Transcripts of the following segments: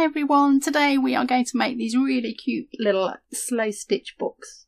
everyone, today we are going to make these really cute little slow stitch books.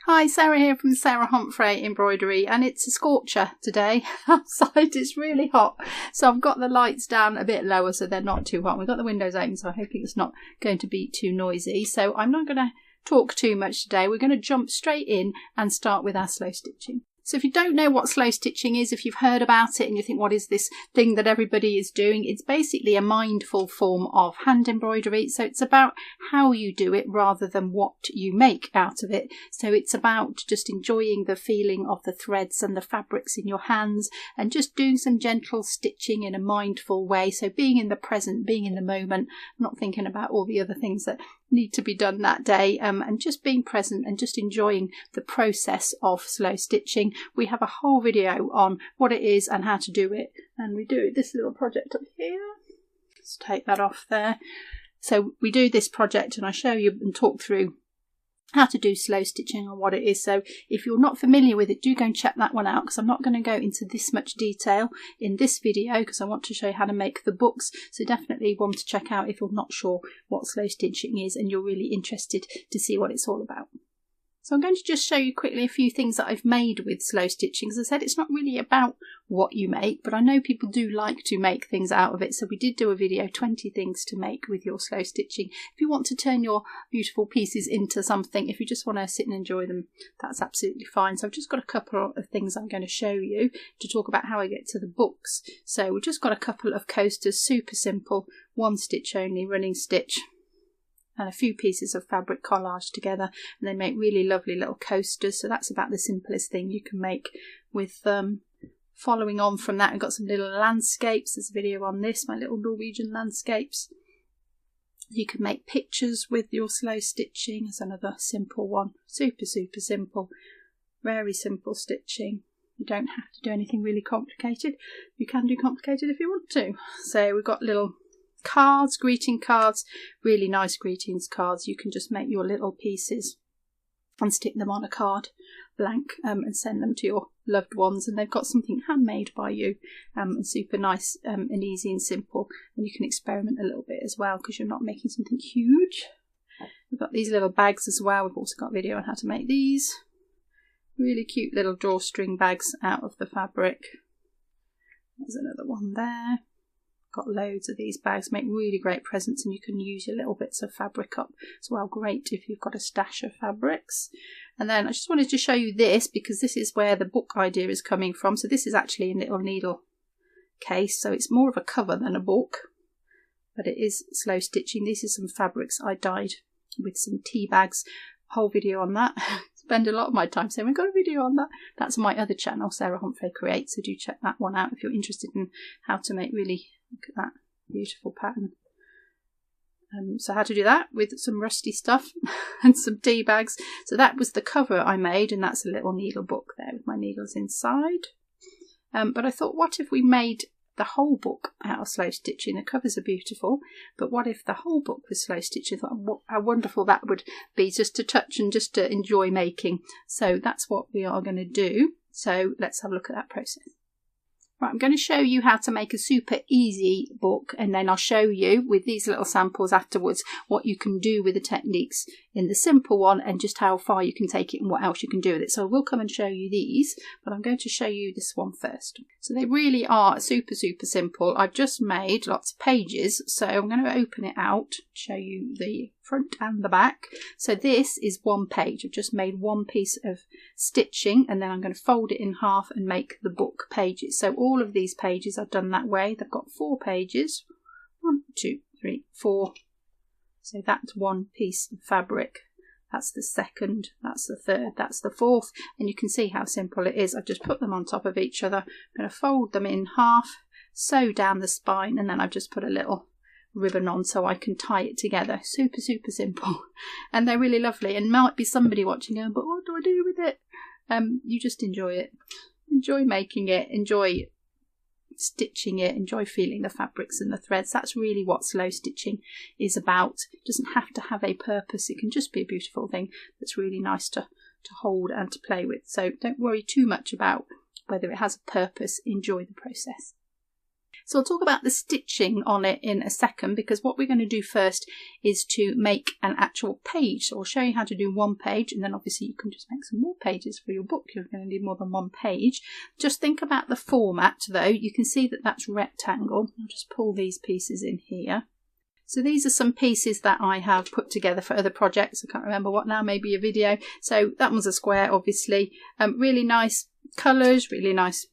Hi, Sarah here from Sarah Homfray Embroidery, and it's a scorcher today. Outside it's really hot, so I've got the lights down a bit lower so they're not too hot. We've got the windows open, so I'm hoping it's not going to be too noisy. So I'm not going to talk too much today. We're going to jump straight in and start with our slow stitching. So if you don't know what slow stitching is, if you've heard about it and you think what is this thing that everybody is doing, it's basically a mindful form of hand embroidery. So it's about how you do it rather than what you make out of it. So it's about just enjoying the feeling of the threads and the fabrics in your hands and just doing some gentle stitching in a mindful way. So being in the present, being in the moment, not thinking about all the other things that need to be done that day, and just being present and just enjoying the process of slow stitching. We have a whole video on what it is and how to do it, and we do this little project up here. Let's take that off there. So we do this project and I show you and talk through how to do slow stitching and what it is. So if you're not familiar with it, do go and check that one out, because I'm not going to go into this much detail in this video because I want to show you how to make the books. So definitely one to check out if you're not sure what slow stitching is and you're really interested to see what it's all about. So I'm going to just show you quickly a few things that I've made with slow stitching. As I said, it's not really about what you make, but I know people do like to make things out of it. So we did do a video, 20 things to make with your slow stitching. If you want to turn your beautiful pieces into something, if you just want to sit and enjoy them, that's absolutely fine. So I've just got a couple of things I'm going to show you to talk about how I get to the books. So we've just got a couple of coasters, super simple, one stitch only, running stitch, and a few pieces of fabric collaged together, and they make really lovely little coasters. So that's about the simplest thing you can make with following on from that. We've got some little landscapes. There's a video on this, my little Norwegian landscapes. You can make pictures with your slow stitching. There's another simple one, super simple, very simple stitching. You don't have to do anything really complicated. You can do complicated if you want to. So we've got little cards, greeting cards, really nice greetings cards. You can just make your little pieces and stick them on a card blank, and send them to your loved ones, and they've got something handmade by you, and super nice and easy and simple, and you can experiment a little bit as well because you're not making something huge. We've got these little bags as well. We've also got a video on how to make these really cute little drawstring bags out of the fabric. There's another one there. Got loads of these bags, make really great presents, and you can use your little bits of fabric up as well. Great if you've got a stash of fabrics. And then I just wanted to show you this because this is where the book idea is coming from. So this is actually a little needle case, so it's more of a cover than a book, but it is slow stitching. These are some fabrics I dyed with some tea bags. Whole video on that. Spend a lot of my time saying we've got a video on that. That's my other channel, Sarah Homfray Creates, so do check that one out if you're interested in how to make really, look at that beautiful pattern. So how to do that with some rusty stuff and some tea bags. So that was the cover I made, and that's a little needle book there with my needles inside. But I thought, what if we made the whole book out of slow stitching? The covers are beautiful, but what if the whole book was slow stitching? How wonderful that would be, just to touch and just to enjoy making. So that's what we are going to do. So let's have a look at that process. Right, I'm going to show you how to make a super easy book, and then I'll show you with these little samples afterwards what you can do with the techniques in the simple one and just how far you can take it and what else you can do with it. So I will come and show you these, but I'm going to show you this one first. So they really are super simple. I've just made lots of pages, so I'm going to open it out, show you the front and the back. So this is one page. I've just made one piece of stitching, and then I'm going to fold it in half and make the book pages. So all of these pages I've done that way. They've got 4 pages. 1, 2, 3, 4. So that's one piece of fabric. That's the second, that's the third, that's the fourth, and you can see how simple it is. I've just put them on top of each other. I'm going to fold them in half, sew down the spine, and then I've just put a little ribbon on so I can tie it together. Super simple, and they're really lovely. And might be somebody watching going, but what do I do with it? You just enjoy it, enjoy making it, enjoy stitching it, enjoy feeling the fabrics and the threads. That's really what slow stitching is about. It doesn't have to have a purpose. It can just be a beautiful thing that's really nice to hold and to play with. So don't worry too much about whether it has a purpose. Enjoy the process. So I'll talk about the stitching on it in a second, because what we're going to do first is to make an actual page. So I'll show you how to do one page, and then obviously you can just make some more pages for your book. You're going to need more than one page. Just think about the format though. You can see that that's rectangle. I'll just pull these pieces in here. So these are some pieces that I have put together for other projects. I can't remember what now, maybe a video. So that one's a square, obviously. Really nice colours, really nice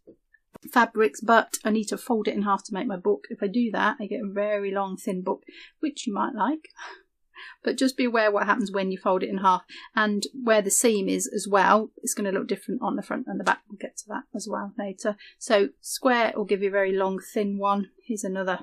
fabrics, but I need to fold it in half to make my book. If I do that, I get a very long, thin book, which you might like. But just be aware what happens when you fold it in half, and where the seam is as well. It's going to look different on the front and the back. We'll get to that as well later. So square will give you a very long, thin one. Here's another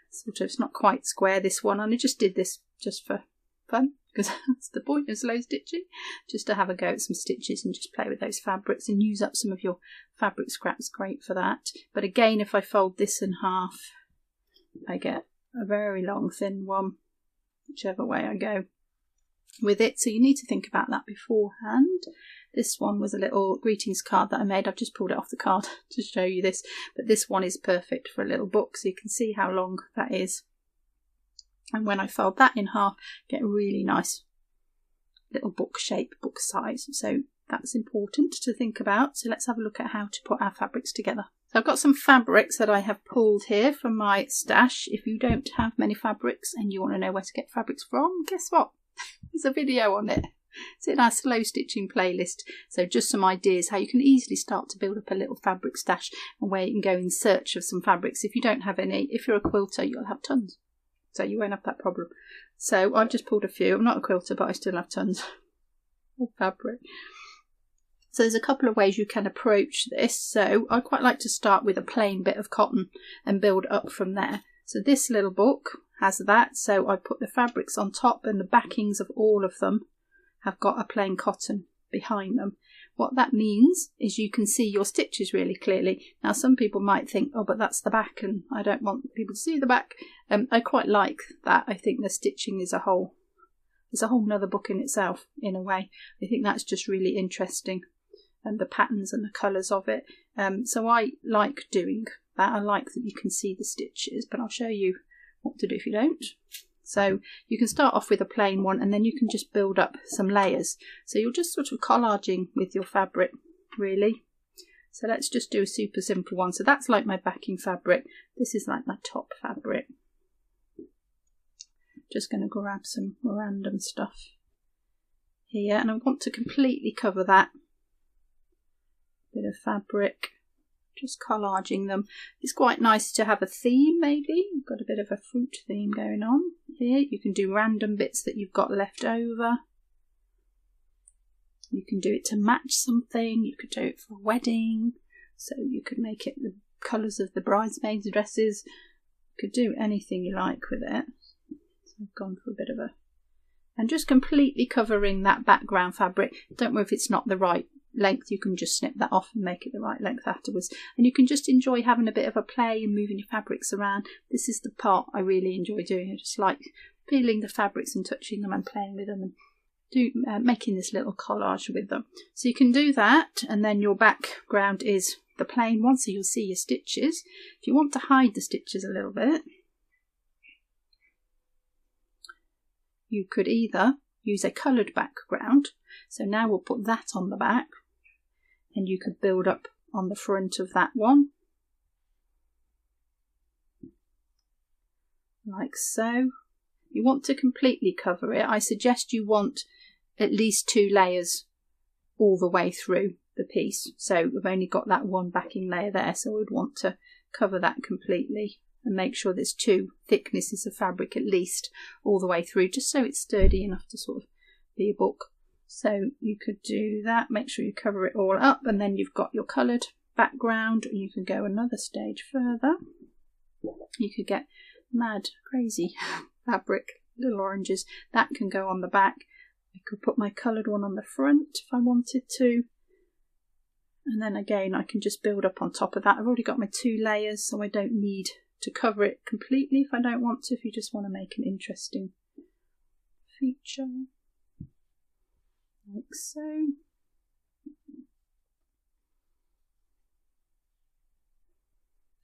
sort of, it's not quite square, this one, and I just did this just for fun, because that's the point of slow stitching, just to have a go at some stitches and just play with those fabrics and use up some of your fabric scraps. Great for that. But again, if I fold this in half, I get a very long, thin one, whichever way I go with it. So you need to think about that beforehand. This one was a little greetings card that I made. I've just pulled it off the card to show you this, but this one is perfect for a little book, so you can see how long that is. And when I fold that in half, get a really nice little book shape, book size. So that's important to think about. So let's have a look at how to put our fabrics together. So I've got some fabrics that I have pulled here from my stash. If you don't have many fabrics and you want to know where to get fabrics from, guess what? There's a video on it. It's in our slow stitching playlist. So just some ideas how you can easily start to build up a little fabric stash, and where you can go in search of some fabrics. If you don't have any, if you're a quilter, you'll have tons. So you won't have that problem. So I've just pulled a few. I'm not a quilter, but I still have tons of fabric. So there's a couple of ways you can approach this. So I quite like to start with a plain bit of cotton and build up from there. So this little book has that. So I put the fabrics on top, and the backings of all of them have got a plain cotton behind them. What that means is you can see your stitches really clearly. Now some people might think, oh, but that's the back and I don't want people to see the back. I quite like that. I think the stitching is a whole nother book in itself, in a way. I think that's just really interesting, and the patterns and the colours of it. So I like doing that. I like that you can see the stitches, but I'll show you what to do if you don't. So you can start off with a plain one, and then you can just build up some layers. So you're just sort of collaging with your fabric, really. So let's just do a super simple one. So that's like my backing fabric. This is like my top fabric. Just going to grab some random stuff here, and I want to completely cover that bit of fabric. Just collaging them. It's quite nice to have a theme, maybe. You've got a bit of a fruit theme going on here. You can do random bits that you've got left over. You can do it to match something. You could do it for a wedding. So you could make it the colours of the bridesmaids' dresses. You could do anything you like with it. So I've gone for a bit of a... And just completely covering that background fabric. Don't worry if it's not the right length, you can just snip that off and make it the right length afterwards, and you can just enjoy having a bit of a play and moving your fabrics around. This is the part I really enjoy doing. I just like feeling the fabrics and touching them and playing with them, and making this little collage with them. So you can do that, and then your background is the plain one, so you'll see your stitches. If you want to hide the stitches a little bit, you could either use a coloured background. So now we'll put that on the back, and you could build up on the front of that one, like so. You want to completely cover it. I suggest you want at least 2 layers all the way through the piece. So we've only got that one backing layer there, so we'd want to cover that completely and make sure there's 2 thicknesses of fabric at least all the way through, just so it's sturdy enough to sort of be a book. So you could do that, make sure you cover it all up, and then you've got your coloured background, and you can go another stage further. You could get mad, crazy fabric, little oranges, that can go on the back. I could put my coloured one on the front if I wanted to, and then again I can just build up on top of that. I've already got my 2 layers, so I don't need to cover it completely if I don't want to, if you just want to make an interesting feature. Like so.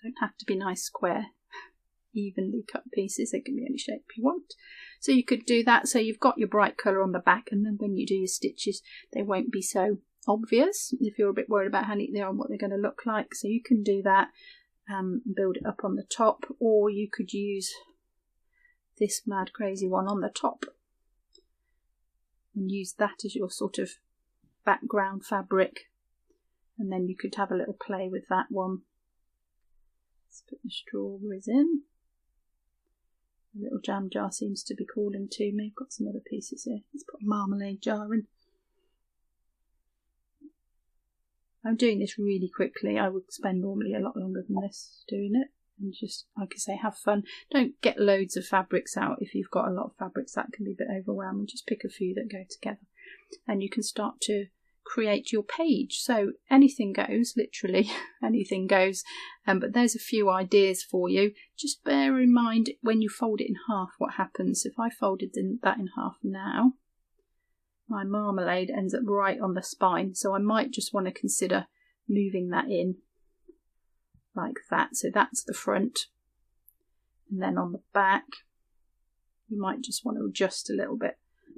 Don't have to be nice square evenly cut pieces. They can be any shape you want. So you could do that. So you've got your bright colour on the back, and then when you do your stitches, they won't be so obvious if you're a bit worried about how neat they are and what they're going to look like. So you can do that, build it up on the top, or you could use this mad crazy one on the top and use that as your sort of background fabric, and then you could have a little play with that one. Let's put the strawberries in. The little jam jar seems to be calling to me. I've got some other pieces here. Let's put a marmalade jar in. I'm doing this really quickly. I would spend normally a lot longer than this doing it. And just, like I say, have fun. Don't get loads of fabrics out. If you've got a lot of fabrics, that can be a bit overwhelming. Just pick a few that go together. And you can start to create your page. So anything goes, literally anything goes. But there's a few ideas for you. Just bear in mind when you fold it in half what happens. If I folded that in half now, my marmalade ends up right on the spine. So I might just want to consider moving that in like that. So that's the front. And then on the back, you might just want to adjust a little bit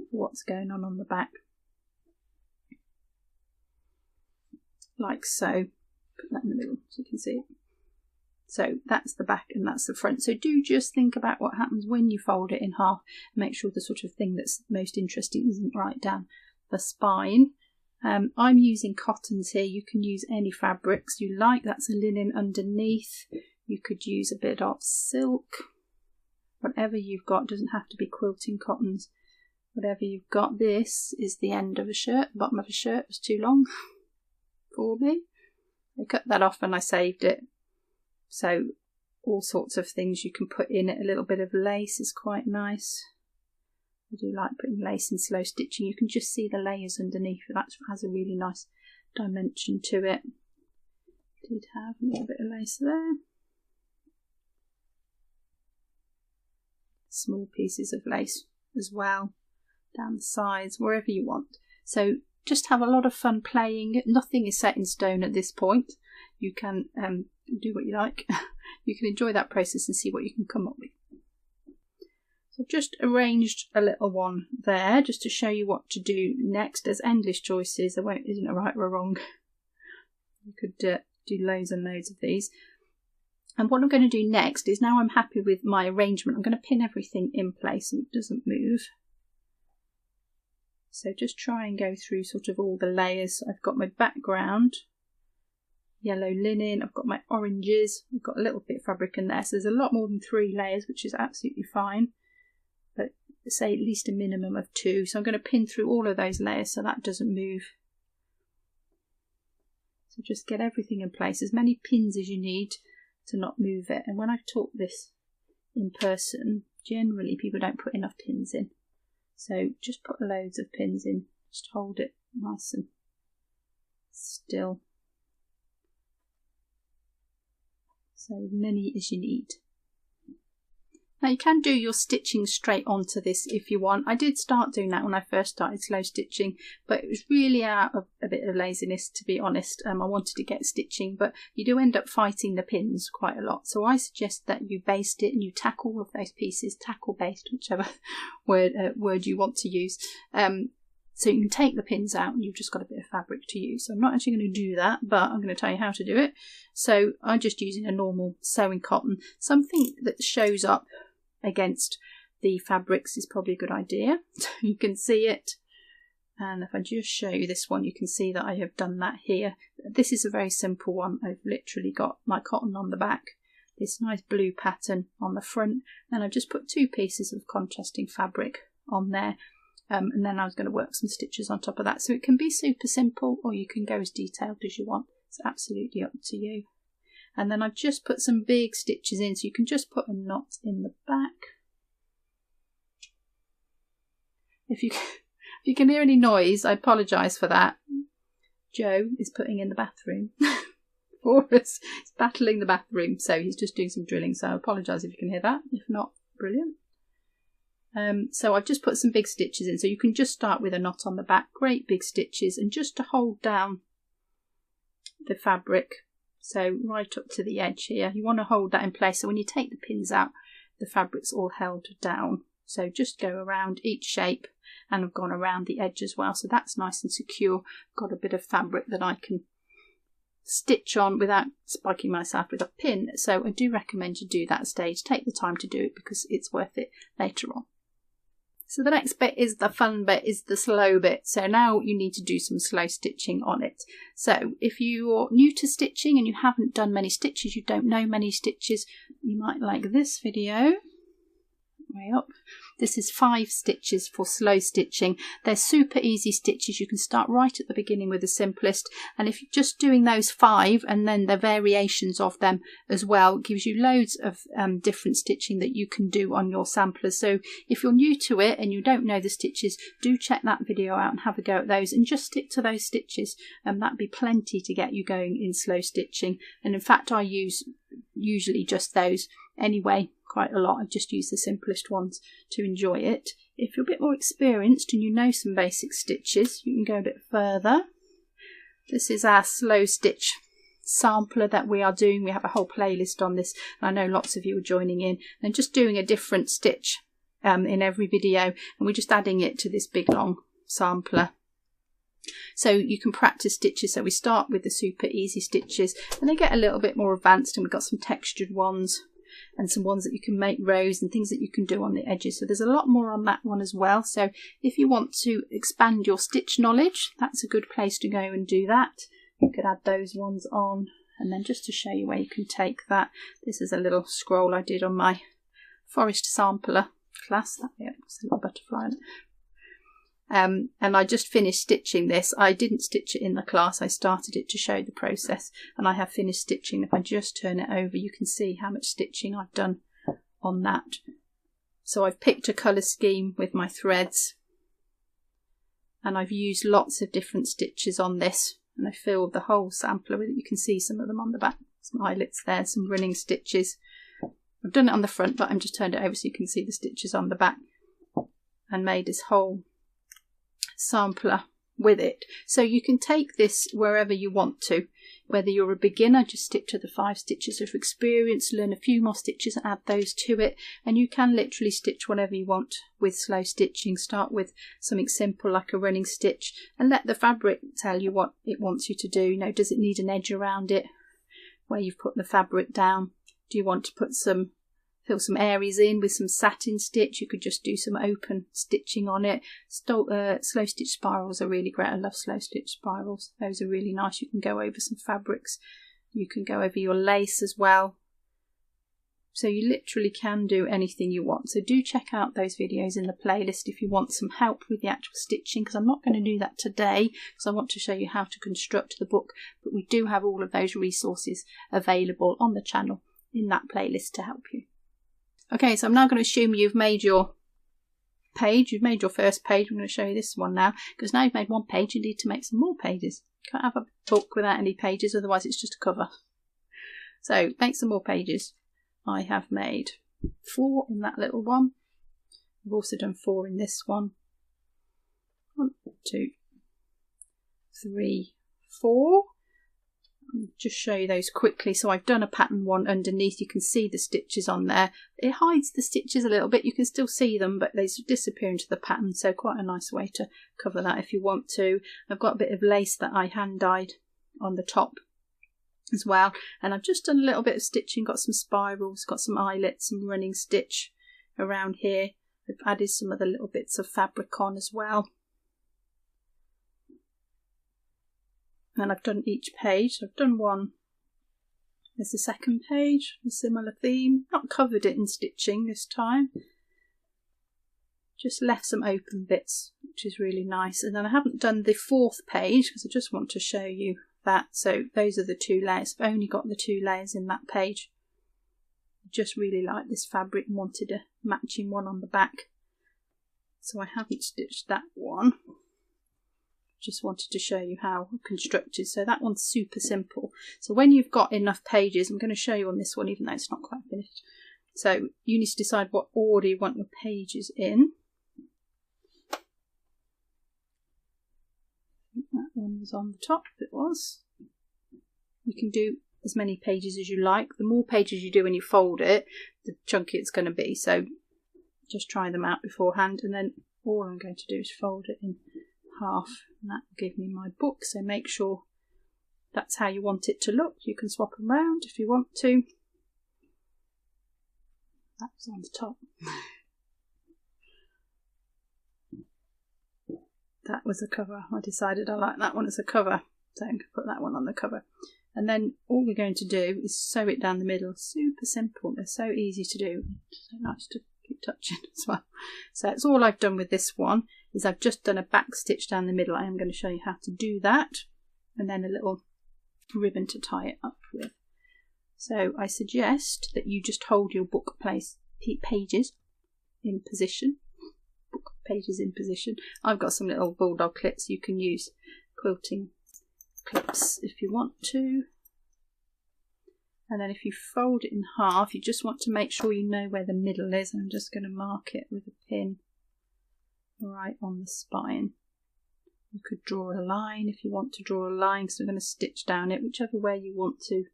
for what's going on the back. Like so. Put that in the middle so you can see it. So that's the back and that's the front. So do just think about what happens when you fold it in half. Make sure the sort of thing that's most interesting isn't right down the spine. I'm using cottons here. You can use any fabrics you like. That's a linen underneath. You could use a bit of silk. Whatever you've got, doesn't have to be quilting cottons. Whatever you've got. This is the end of a shirt. The bottom of a shirt was too long for me. I cut that off and I saved it. So all sorts of things you can put in it. A little bit of lace is quite nice. I do like putting lace in slow stitching. You can just see the layers underneath. That has a really nice dimension to it. Did have a little bit of lace there. Small pieces of lace as well down the sides, wherever you want. So just have a lot of fun playing. Nothing is set in stone at this point. You can do what you like. You can enjoy that process and see what you can come up with. So I've just arranged a little one there just to show you what to do next. There's endless choices. There isn't a right or a wrong. You could do loads and loads of these. And what I'm going to do next is, now I'm happy with my arrangement, I'm going to pin everything in place so it doesn't move. So just try and go through sort of all the layers. I've got my background, yellow linen, I've got my oranges, I've got a little bit of fabric in there. So there's a lot more than 3 layers, which is absolutely fine. But say at least a minimum of 2. So I'm going to pin through all of those layers so that doesn't move. So just get everything in place, as many pins as you need to not move it. And when I've taught this in person, generally people don't put enough pins in. So just put loads of pins in, just hold it nice and still. So as many as you need. Now you can do your stitching straight onto this if you want. I did start doing that when I first started slow stitching, but it was really out of a bit of laziness, to be honest. I wanted to get stitching, but you do end up fighting the pins quite a lot. So I suggest that you baste it and you tack all of those pieces, tackle baste, whichever word you want to use. So you can take the pins out and you've just got a bit of fabric to use. So I'm not actually going to do that, but I'm going to tell you how to do it. So I'm just using a normal sewing cotton. Something that shows up against the fabrics is probably a good idea. So you can see it. And if I just show you this one, you can see that I have done that here. This is a very simple one. I've literally got my cotton on the back, this nice blue pattern on the front, and I've just put 2 pieces of contrasting fabric on there. And then I was going to work some stitches on top of that. So it can be super simple, or you can go as detailed as you want. It's absolutely up to you. And then I've just put some big stitches in, so you can just put a knot in the back. If you can hear any noise, I apologise for that. Joe is putting in the bathroom for us. He's battling the bathroom, so he's just doing some drilling. So I apologise if you can hear that. If not, brilliant. So I've just put some big stitches in, so you can just start with a knot on the back, great big stitches, and just to hold down the fabric, so right up to the edge here, you want to hold that in place, so when you take the pins out, the fabric's all held down. So just go around each shape, and I've gone around the edge as well, so that's nice and secure. Got a bit of fabric that I can stitch on without spiking myself with a pin. So I do recommend you do that stage. Take the time to do it because it's worth it later on. So the next bit is the fun bit, is the slow bit. So now you need to do some slow stitching on it. So if you're new to stitching and you haven't done many stitches, you don't know many stitches, you might like this video. Way up. This is 5 stitches for slow stitching. They're super easy stitches. You can start right at the beginning with the simplest, and if you're just doing those 5 and then the variations of them as well, it gives you loads of different stitching that you can do on your samplers. So if you're new to it and you don't know the stitches, do check that video out and have a go at those and just stick to those stitches, and that'd be plenty to get you going in slow stitching. And in fact, I use usually just those anyway, quite a lot. I just use the simplest ones to enjoy it. If you're a bit more experienced and you know some basic stitches, you can go a bit further. This is our slow stitch sampler that we are doing. We have a whole playlist on this, and I know lots of you are joining in and just doing a different stitch in every video, and we're just adding it to this big long sampler. So you can practice stitches. So we start with the super easy stitches, and they get a little bit more advanced, and we've got some textured ones and some ones that you can make rows and things that you can do on the edges. So there's a lot more on that one as well. So if you want to expand your stitch knowledge, that's a good place to go and do that. You could add those ones on, and then just to show you where you can take that, this is a little scroll I did on my forest sampler class. Yeah, it's a little butterfly in it. And I just finished stitching this. I didn't stitch it in the class, I started it to show the process, and I have finished stitching. If I just turn it over, you can see how much stitching I've done on that. So I've picked a colour scheme with my threads, and I've used lots of different stitches on this, and I filled the whole sampler with it. You can see some of them on the back, some eyelets there, some running stitches. I've done it on the front, but I've just turned it over so you can see the stitches on the back, and made this whole sampler with it. So you can take this wherever you want to. Whether you're a beginner, just stick to the 5 stitches. If you're experienced, learn a few more stitches and add those to it, and you can literally stitch whatever you want with slow stitching. Start with something simple like a running stitch and let the fabric tell you what it wants you to do. You know, does it need an edge around it where you've put the fabric down? Do you want to put fill some areas in with some satin stitch? You could just do some open stitching on it. Slow stitch spirals are really great. I love slow stitch spirals. Those are really nice. You can go over some fabrics. You can go over your lace as well. So you literally can do anything you want. So do check out those videos in the playlist if you want some help with the actual stitching, because I'm not going to do that today because I want to show you how to construct the book, but we do have all of those resources available on the channel in that playlist to help you. Okay, so I'm now going to assume you've made your page. You've made your first page. I'm going to show you this one now, because now you've made one page, you need to make some more pages. You can't have a book without any pages, otherwise it's just a cover. So make some more pages. I have made 4 in that little one. I've also done 4 in this one. 1, 2, 3, 4. I'll just show you those quickly. So I've done a pattern one underneath. You can see the stitches on there. It hides the stitches a little bit. You can still see them, but they disappear into the pattern. So quite a nice way to cover that if you want to. I've got a bit of lace that I hand dyed on the top as well. And I've just done a little bit of stitching. Got some spirals, got some eyelets, some running stitch around here. I've added some other little bits of fabric on as well. And I've done each page. I've done one. There's the second page, a similar theme. Not covered it in stitching this time. Just left some open bits, which is really nice. And then I haven't done the 4th page because I just want to show you that. So those are the 2 layers. I've only got the 2 layers in that page. I just really like this fabric and wanted a matching one on the back. So I haven't stitched that one. Just wanted to show you how constructed. So that one's super simple. So when you've got enough pages, I'm going to show you on this one even though it's not quite finished. So you need to decide what order you want your pages in. I think that one was on the top, if it was. You can do as many pages as you like. The more pages you do when you fold it, the chunkier it's going to be. So just try them out beforehand, and then all I'm going to do is fold it in half, and that will give me my book. So make sure that's how you want it to look. You can swap them around if you want to. That's on the top. That was a cover. I decided I like that one as a cover, so I'm going to put that one on the cover. And then all we're going to do is sew it down the middle. Super simple. They're so easy to do. So nice to keep touching as well. So that's all I've done with this one, is I've just done a back stitch down the middle. I am going to show you how to do that, and then a little ribbon to tie it up with. So I suggest that you just hold your book pages in position. Book pages in position. I've got some little bulldog clips. You can use quilting clips if you want to. And then if you fold it in half, you just want to make sure you know where the middle is. I'm just going to mark it with a pin right on the spine. You could draw a line if you want to draw a line, because we're going to stitch down it, whichever way you want to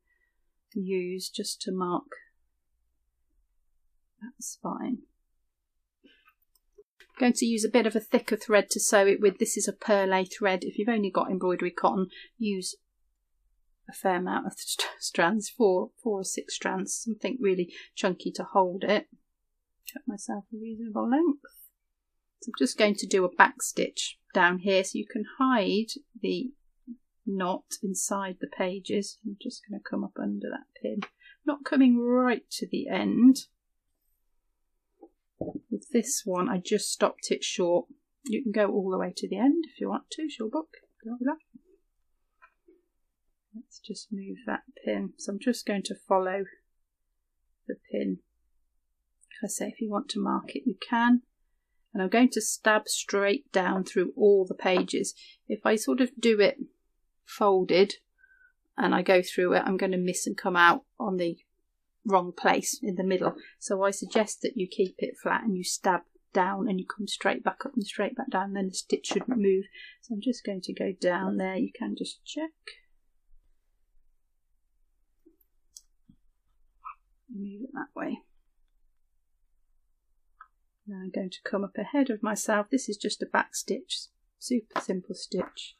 use, just to mark that spine. I'm going to use a bit of a thicker thread to sew it with. This is a perlé thread. If you've only got embroidery cotton, use a fair amount of strands, 4 or 6 strands, something really chunky to hold it. Cut myself a reasonable length. So I'm just going to do a back stitch down here so you can hide the knot inside the pages. I'm just going to come up under that pin, not coming right to the end. With this one, I just stopped it short. You can go all the way to the end if you want to. It's your book. Go with that. Let's just move that pin. So I'm just going to follow the pin. Like I say, if you want to mark it, you can. And I'm going to stab straight down through all the pages. If I sort of do it folded and I go through it, I'm going to miss and come out on the wrong place in the middle. So I suggest that you keep it flat and you stab down and you come straight back up and straight back down, then the stitch shouldn't move. So I'm just going to go down there. You can just check. Move it that way. Now I'm going to come up ahead of myself. This is just a back stitch, super simple stitch.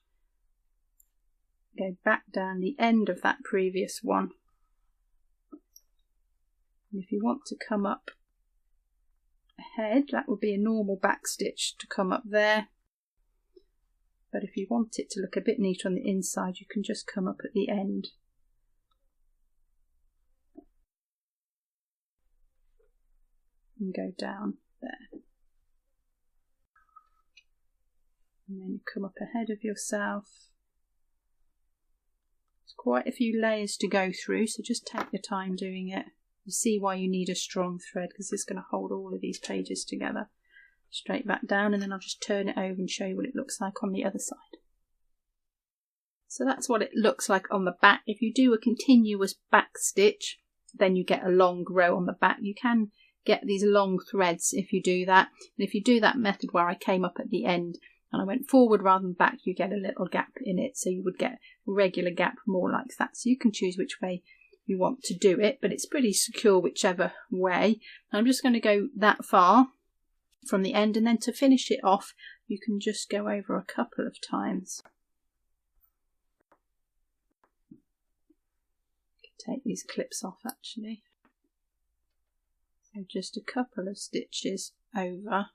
Go back down the end of that previous one. And if you want to come up ahead, that would be a normal back stitch to come up there. But if you want it to look a bit neat on the inside, you can just come up at the end. And go down there. And then you come up ahead of yourself. There's quite a few layers to go through, so just take your time doing it. You see why you need a strong thread, because it's going to hold all of these pages together. Straight back down, and then I'll just turn it over and show you what it looks like on the other side. So that's what it looks like on the back. If you do a continuous back stitch, then you get a long row on the back. You can get these long threads if you do that. And if you do that method where I came up at the end and I went forward rather than back, you get a little gap in it. So you would get a regular gap more like that. So you can choose which way you want to do it, but it's pretty secure whichever way. I'm just going to go that far from the end, and then to finish it off you can just go over a couple of times. Take these clips off actually. So just a couple of stitches over,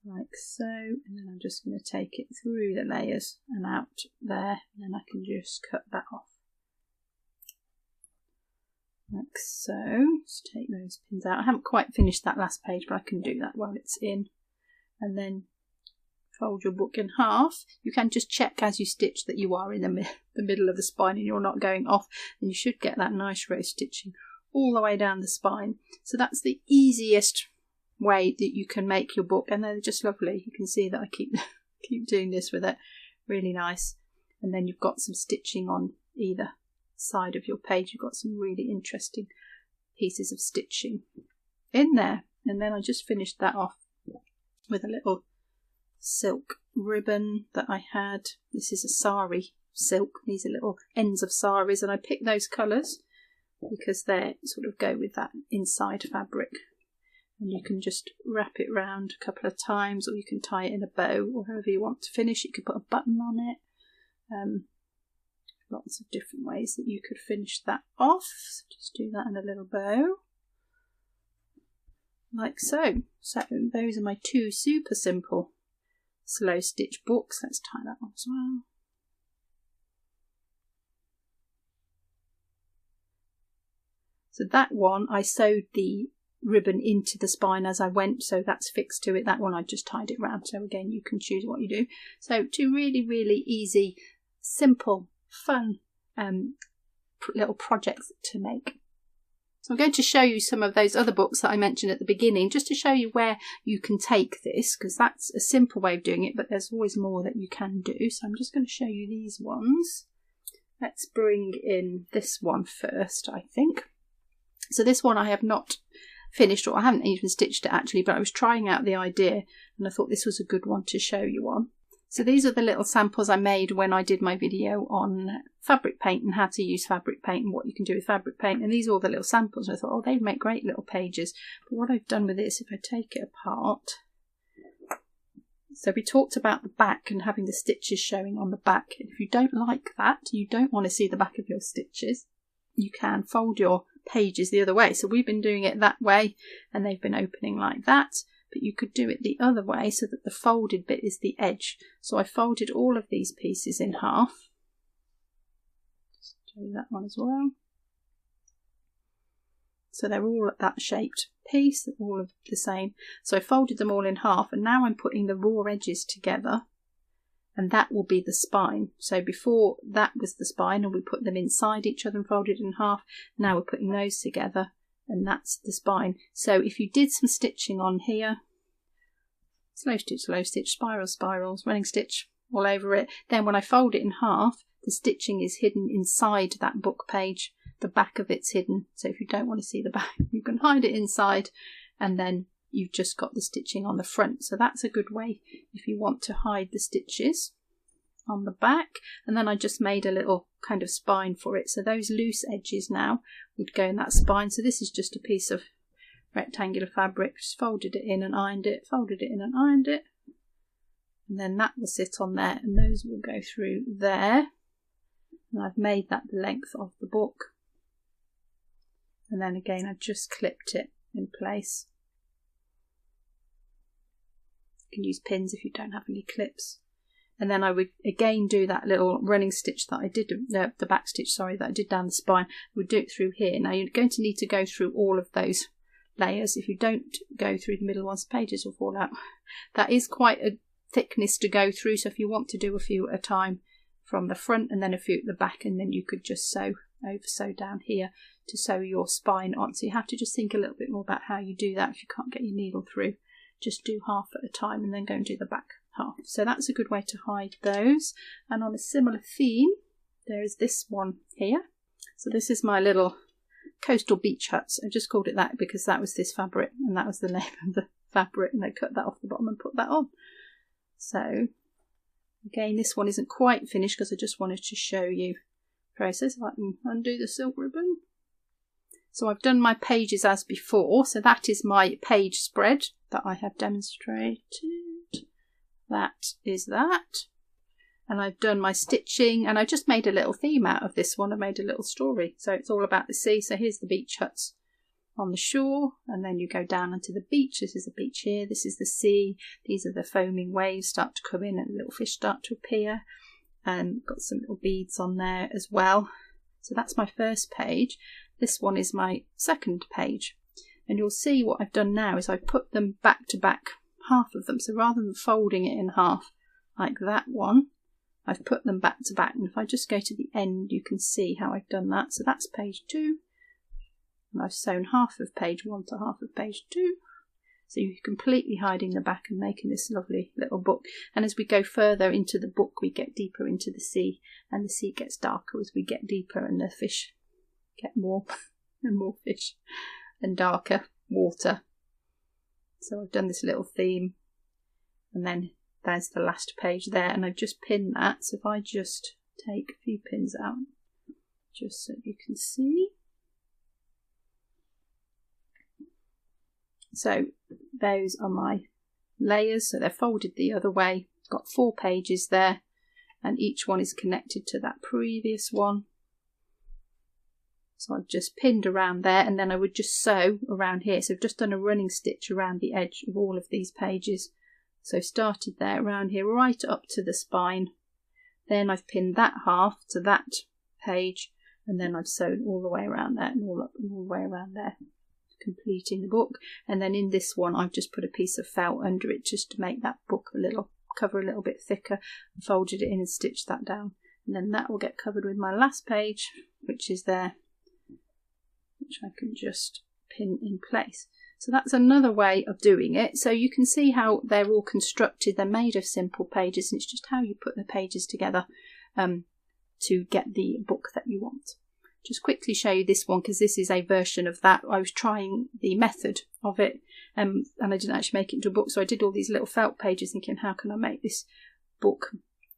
like so, and then I'm just going to take it through the layers and out there, and then I can just cut that off. Like so. Just take those pins out. I haven't quite finished that last page, but I can do that while it's in. And then fold your book in half. You can just check as you stitch that you are in the middle of the spine and you're not going off, and you should get that nice row stitching all the way down the spine. So that's the easiest way that you can make your book, and they're just lovely. You can see that I keep doing this with it. Really nice. And then you've got some stitching on either side of your page. You've got some really interesting pieces of stitching in there. And then I just finished that off with a little silk ribbon that I had. This is a sari silk. These are little ends of saris, and I picked those colours because they sort of go with that inside fabric. And you can just wrap it round a couple of times, or you can tie it in a bow, or however you want to finish. You could put a button on it. Lots of different ways that you could finish that off. So just do that in a little bow, like so. So those are my two super simple slow stitch books. Let's tie that on as well. So that one I sewed the ribbon into the spine as I went, so that's fixed to it. That one I just tied it round. So again, you can choose what you do. So two really easy, simple, fun little projects to make. So I'm going to show you some of those other books that I mentioned at the beginning, just to show you where you can take this, because that's a simple way of doing it, but there's always more that you can do. So I'm just going to show you these ones. Let's bring in this one first, I think. So this one I have not finished, or I haven't even stitched it actually, but I was trying out the idea and I thought this was a good one to show you on. So these are the little samples I made when I did my video on fabric paint and how to use fabric paint and what you can do with fabric paint. And these are all the little samples. And I thought, oh, they make great little pages. But what I've done with this, if I take it apart, so we talked about the back and having the stitches showing on the back. If you don't like that, you don't want to see the back of your stitches, you can fold your pages the other way. So we've been doing it that way and they've been opening like that. But you could do it the other way so that the folded bit is the edge. So I folded all of these pieces in half. Just do that one as well. So they're all that shaped piece, all of the same. So I folded them all in half, and now I'm putting the raw edges together, and that will be the spine. So before that was the spine, and we put them inside each other and folded in half. Now we're putting those together, and that's the spine. So if you did some stitching on here, slow stitch, spiral, spirals, running stitch all over it, then when I fold it in half, the stitching is hidden inside that book page. The back of it's hidden. So if you don't want to see the back, you can hide it inside, and then you've just got the stitching on the front. So that's a good way if you want to hide the stitches on the back. And then I just made a little kind of spine for it. So those loose edges now would go in that spine. So this is just a piece of rectangular fabric, just folded it in and ironed it, folded it in and ironed it, and then that will sit on there, and those will go through there. And I've made that the length of the book, and then again I've just clipped it in place. You can use pins if you don't have any clips. And then I would again do that little running stitch that I did, the back stitch, sorry, that I did down the spine. I would do it through here. Now you're going to need to go through all of those layers. If you don't go through the middle ones, pages will fall out. That is quite a thickness to go through, so if you want to do a few at a time from the front and then a few at the back, and then you could just over sew down here to sew your spine on. So you have to just think a little bit more about how you do that. If you can't get your needle through, just do half at a time and then go and do the back half. So that's a good way to hide those. And on a similar theme, there is this one here. So this is my little coastal beach huts. I just called it that because that was this fabric and that was the name of the fabric, and I cut that off the bottom and put that on. So again, this one isn't quite finished because I just wanted to show you the process. If I can undo the silk ribbon. So I've done my pages as before. So that is my page spread that I have demonstrated. That is that. And I've done my stitching, and I just made a little theme out of this one. I made a little story. So it's all about the sea. So here's the beach huts on the shore, and then you go down onto the beach. This is the beach here. This is the sea. These are the foaming waves start to come in and little fish start to appear. And got some little beads on there as well. So that's my first page. This one is my second page. And you'll see what I've done now is I've put them back to back, half of them. So rather than folding it in half like that one, I've put them back to back, and if I just go to the end you can see how I've done that. So that's page 2, and I've sewn half of page 1 to half of page 2. So you're completely hiding the back and making this lovely little book. And as we go further into the book, we get deeper into the sea, and the sea gets darker as we get deeper, and the fish get more and more fish and darker water. So I've done this little theme, and then there's the last page there, and I've just pinned that. So if I just take a few pins out just so you can see. So those are my layers, so they're folded the other way. Got 4 pages there, and each one is connected to that previous one. So I've just pinned around there, and then I would just sew around here. So I've just done a running stitch around the edge of all of these pages. So started there around here right up to the spine. Then I've pinned that half to that page, and then I've sewn all the way around there and all up and all the way around there, completing the book. And then in this one I've just put a piece of felt under it just to make that book cover a little bit thicker, and folded it in and stitched that down. And then that will get covered with my last page, which is there, which I can just pin in place. So that's another way of doing it. So you can see how they're all constructed. They're made of simple pages, and it's just how you put the pages together to get the book that you want. Just quickly show you this one, because this is a version of that. I was trying the method of it, and I didn't actually make it into a book, so I did all these little felt pages thinking, how can I make this book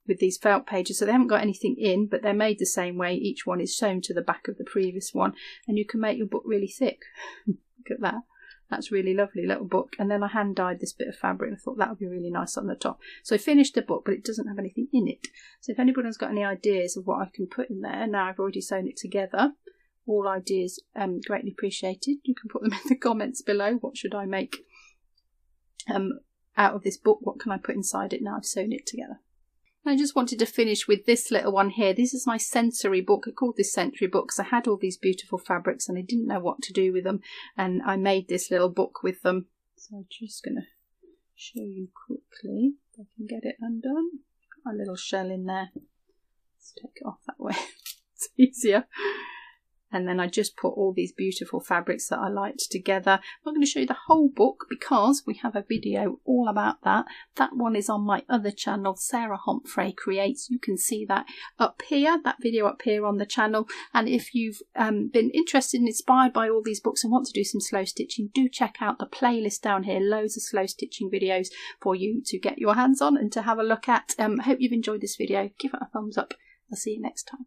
with these felt pages? So they haven't got anything in, but they're made the same way. Each one is sewn to the back of the previous one, and you can make your book really thick. Look at that. That's really lovely little book. And then I hand dyed this bit of fabric, and I thought that would be really nice on the top. So I finished the book, but it doesn't have anything in it. So if anybody's got any ideas of what I can put in there, now I've already sewn it together, all ideas greatly appreciated. You can put them in the comments below. What should I make out of this book? What can I put inside it now I've sewn it together? I just wanted to finish with this little one here. This is my sensory book. I called this sensory book because I had all these beautiful fabrics and I didn't know what to do with them, and I made this little book with them. So I'm just going to show you quickly if I can get it undone. Got a little shell in there. Let's take it off that way. It's easier. And then I just put all these beautiful fabrics that I liked together. I'm not going to show you the whole book because we have a video all about that. That one is on my other channel, Sarah Homfray Creates. You can see that up here, that video up here on the channel. And if you've been interested and inspired by all these books and want to do some slow stitching, do check out the playlist down here. Loads of slow stitching videos for you to get your hands on and to have a look at. I hope you've enjoyed this video. Give it a thumbs up. I'll see you next time.